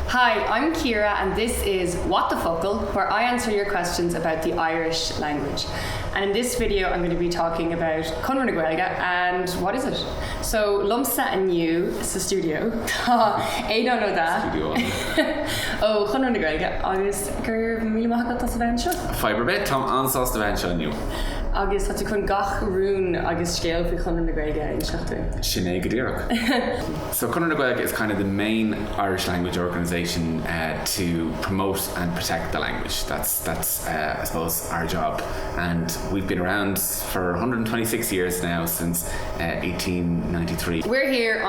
Hi, I'm Ciara and this is What the Focal, where I answer your questions about the Irish language. And in this video I'm going to be talking about Conradh na Gaeilge and what is it? So Lumsa and you, it's the studio. Aodhán Ó Deá. Oh, Conradh na Gaeilge, agus gur míle maith as bhain Fiberbit, Tom ansás the bhain seo agus hat chun gach rún agus scéal fi Conradh na Gaeilge in seachtain. Sinné go díreach. So Conradh na Gaeilge is kind of the main Irish language organisation to promote and protect the language. That's I suppose our job, and we've been around for 126 years now, since 1893. We're here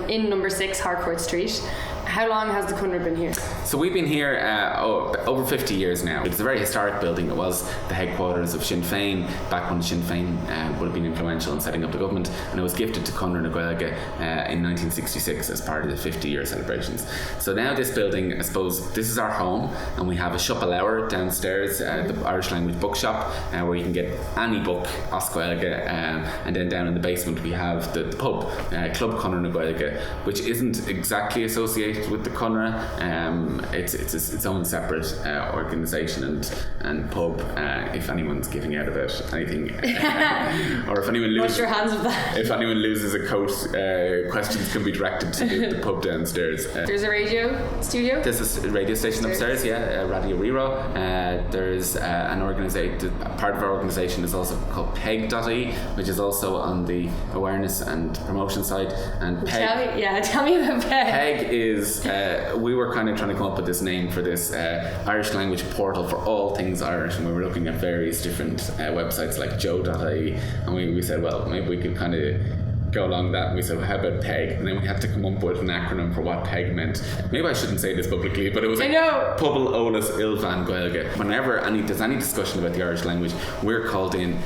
in number 6 Harcourt Street. How long has the Conradh been here? So we've been here over 50 years now. It's a very historic building. It was the headquarters of Sinn Féin back when Sinn Féin would have been influential in setting up the government, and it was gifted to Conradh na Gaeilge in 1966 as part of the 50-year celebrations. So now this building, I suppose, this is our home, and we have a shop hour downstairs, the Irish language bookshop, where you can get any book as Gaeilge, and then down in the basement we have the pub, Club Conradh na Gaeilge, which isn't exactly associated with the Conradh. It's its own separate organisation and pub, if anyone's giving out about anything, or if anyone loses, wash your hands of that. If anyone loses a coat, questions can be directed to the pub downstairs. There's a radio studio. There's a radio station upstairs, Radio Rero. There's an organisation. Part of our organisation is also called PEG.ie, which is also on the awareness and promotion side. And PEG, tell me about PEG. PEG is, we were kind of trying to come up with this name for this Irish language portal for all things Irish, and we were looking at various different websites like joe.ie, and we said, well, maybe we could kind of go along that, and we said, well, how about PEG? And then we had to come up with an acronym for what PEG meant. Maybe I shouldn't say this publicly, but it was like Pobal Ola's Ilvan Gaeilge. Whenever there's any discussion about the Irish language, we're called in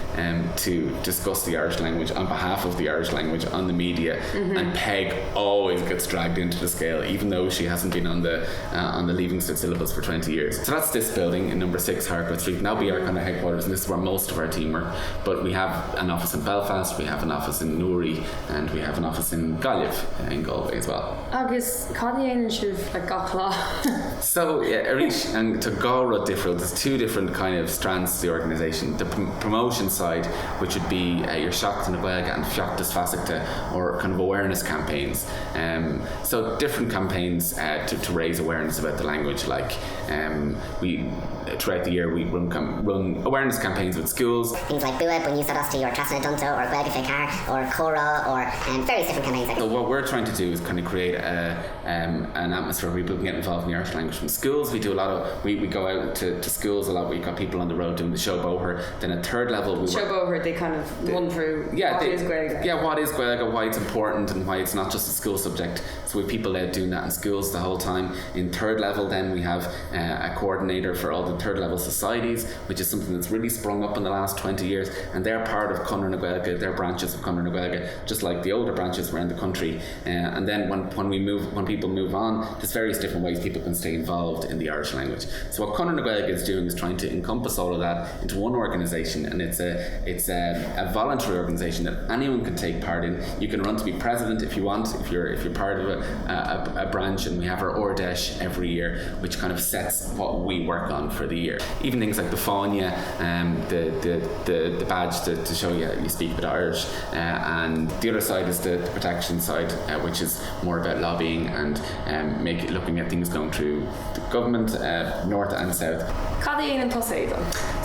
to discuss the Irish language on behalf of the Irish language on the media, and PEG always gets dragged into the scale, even though she hasn't been on the Leaving Cert syllabus for 20 years. So that's this building in number 6 Harcourt Street. Now be our kind of headquarters, and this is where most of our team work. But we have an office in Belfast, we have an office in Newry, and we have an office in Gaeilge in Galway as well. Agus Conradh should like gach. So Arish and to Gaelra different. There's two different kind of strands to the organisation. The promotion side, which would be your Seachtain na Gaeilge and Feachtas Fasachta, or kind of awareness campaigns. So different campaigns to raise awareness about the language. Like we throughout the year we run awareness campaigns with schools. Things like Bua, Bun Usadasti, or Trasna Dunto, or Gaeilge Fekar, or Cora, or various different campaigns. So what we're trying to do is kind of create an atmosphere where people can get involved in the Irish language. From schools, we do a lot of, we go out to schools a lot. We've got people on the road doing the show boher. Then at third level, they kind of run through what is Gaeilge. Yeah, what is Gaeilge, why it's important, and why it's not just a school subject. So we have people out doing that in schools the whole time. In third level, then we have a coordinator for all the third level societies, which is something that's really sprung up in the last 20 years, and they're part of Conradh na Gaeilge. They're branches of Conradh na Gaeilge, just like the older branches around the country. And then when people move on, there's various different ways people can stay involved in the Irish language. So what Conradh na Gaeilge is doing is trying to encompass all of that into one organisation, and it's a voluntary organisation that anyone can take part in. You can run to be president if you want, if you're part of a branch, and we have our Ordesh every year, which kind of sets what we work on for the year. Even things like the fáinne, the badge to show you speak a bit Irish, and the other side is the protection side, which is more about lobbying and looking at things going through the government, north and south.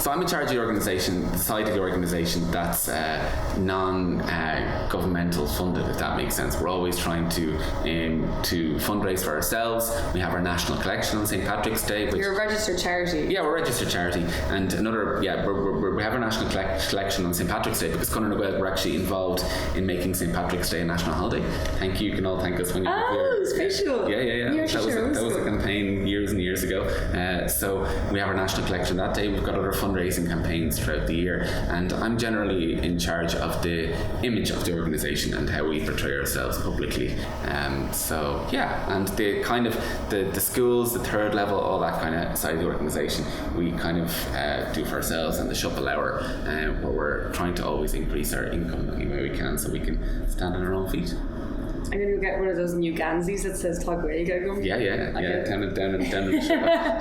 So I'm in charge of the organisation, the side of the organisation that's non-governmental funded, if that makes sense. We're always trying to fundraise for ourselves. We have our national collection on St. Patrick's Day. You're a registered charity. Yeah, we're a registered charity, and we have our national collection on St. Patrick's Day because Conradh na Gaeilge were actually involved in making St. Patrick's Day a national holiday. Thank you. You can all thank us when you're here. Oh, special. Yeah. That was a campaign years and years ago. So we have our national collection that day. We've got other fundraising campaigns throughout the year, and I'm generally in charge of the image of the organisation and how we portray ourselves publicly. And the kind of the schools, the third level, all that kind of side of the organisation, we kind of do for ourselves, and the shuffle hour, where we're trying to always increase our income any way we can so we can stand on our own feet. I'm going to get one of those new Gansies that says Tá Gaeilge. Yeah. Down in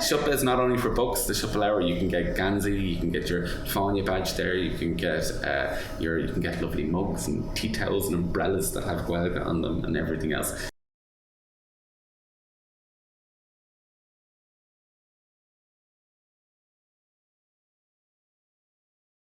Shuppa is not only for books. The Shuppa Hour, you can get Gansi, you can get your Fáinne badge there. You can get lovely mugs and tea towels and umbrellas that have Gaeilge on them and everything else.